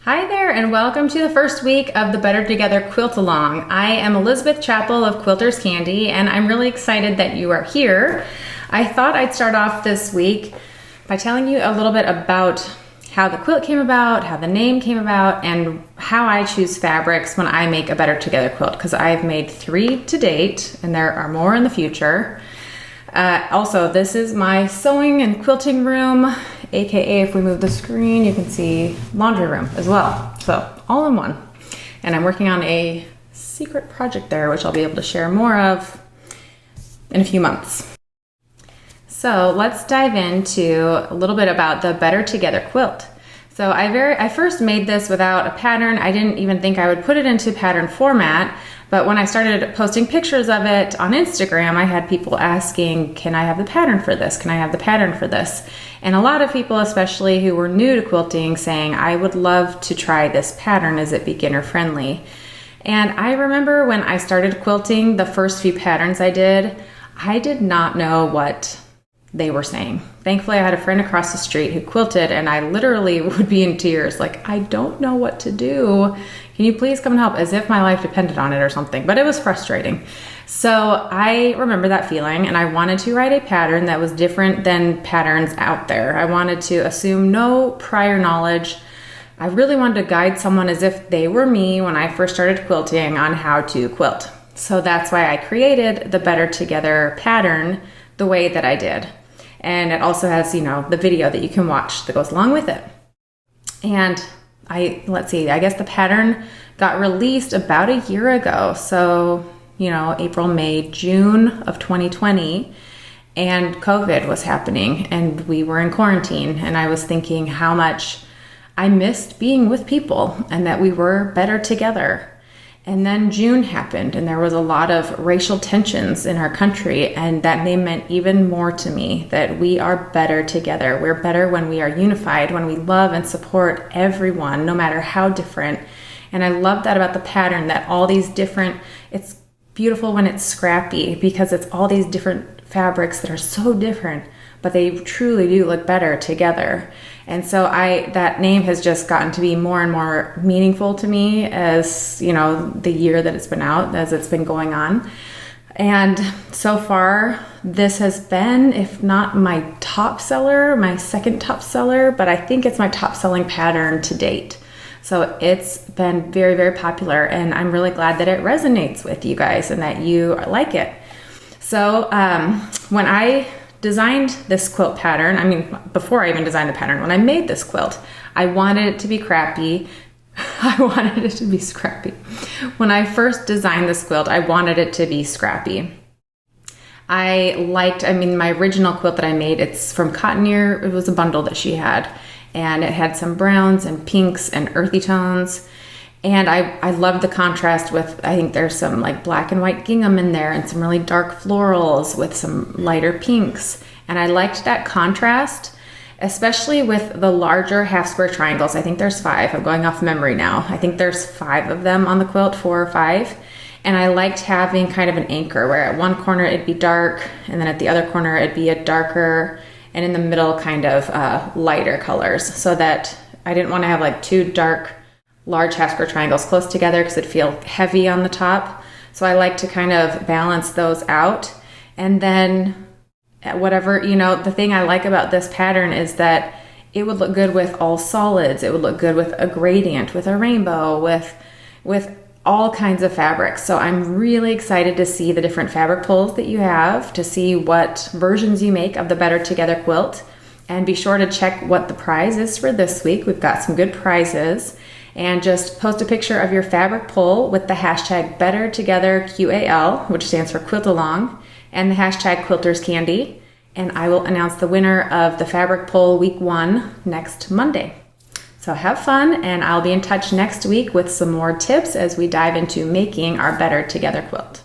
Hi there, and welcome to the first week of the Better Together Quilt Along. I am Elizabeth Chappell of Quilter's Candy, and I'm really excited that you are here. I thought I'd start off this week by telling you a little bit about how the quilt came about, how the name came about, and how I choose fabrics when I make a Better Together quilt, because I've made 3 to date, and there are more in the future. Also, this is my sewing and quilting room, aka if we move the screen, you can see laundry room as well. So all in one. And I'm working on a secret project there, which I'll be able to share more of in a few months. So let's dive into a little bit about the Better Together quilt. So I first made this without a pattern. I didn't even think I would put it into pattern format. But when I started posting pictures of it on Instagram, I had people asking, can I have the pattern for this? Can I have the pattern for this? And a lot of people, especially who were new to quilting, saying, I would love to try this pattern. Is it beginner friendly? And I remember when I started quilting, the first few patterns I did not know what they were saying. Thankfully, I had a friend across the street who quilted, and I literally would be in tears, like, I don't know what to do. Can you please come and help? As if my life depended on it or something, but it was frustrating. So I remember that feeling, and I wanted to write a pattern that was different than patterns out there. I wanted to assume no prior knowledge. I really wanted to guide someone as if they were me when I first started quilting on how to quilt. So that's why I created the Better Together pattern the way that I did. And it also has, the video that you can watch that goes along with it. And I guess the pattern got released about a year ago. So, April, May, June of 2020, and COVID was happening and we were in quarantine. And I was thinking how much I missed being with people and that we were better together. And then June happened, and there was a lot of racial tensions in our country, and that name meant even more to me, that we are better together. We're better when we are unified, when we love and support everyone, no matter how different. And I love that about the pattern, that all these different, it's beautiful when it's scrappy, because it's all these different fabrics that are so different, but they truly do look better together. And so that name has just gotten to be more and more meaningful to me as, the year that it's been out, as it's been going on. And so far, this has been, if not my top seller, my second top seller, but I think it's my top selling pattern to date. So it's been very, very popular, and I'm really glad that it resonates with you guys and that you like it. So when I designed this quilt pattern, before I even designed the pattern, when I made this quilt, I wanted it to be crappy. I wanted it to be scrappy. When I first designed this quilt, I wanted it to be scrappy. My original quilt that I made, it's from Cotton Ear. It was a bundle that she had, and it had some browns and pinks and earthy tones. And I love the contrast with, I think there's some like black and white gingham in there and some really dark florals with some lighter pinks. And I liked that contrast, especially with the larger half square triangles. I think there's 5. I'm going off memory now. I think there's 5 of them on the quilt, 4 or 5. And I liked having kind of an anchor where at one corner it'd be dark, and then at the other corner it'd be a darker, and in the middle kind of lighter colors, so that I didn't want to have like 2 dark large half square triangles close together because it'd feel heavy on the top. So I like to kind of balance those out. And then the thing I like about this pattern is that it would look good with all solids. It would look good with a gradient, with a rainbow, with all kinds of fabrics. So I'm really excited to see the different fabric pulls that you have, to see what versions you make of the Better Together quilt. And be sure to check what the prize is for this week. We've got some good prizes. And just post a picture of your fabric pull with the hashtag Better Together QAL, which stands for Quilt Along, and the hashtag Quilters Candy. And I will announce the winner of the fabric pull week 1 next Monday. So have fun, and I'll be in touch next week with some more tips as we dive into making our Better Together quilt.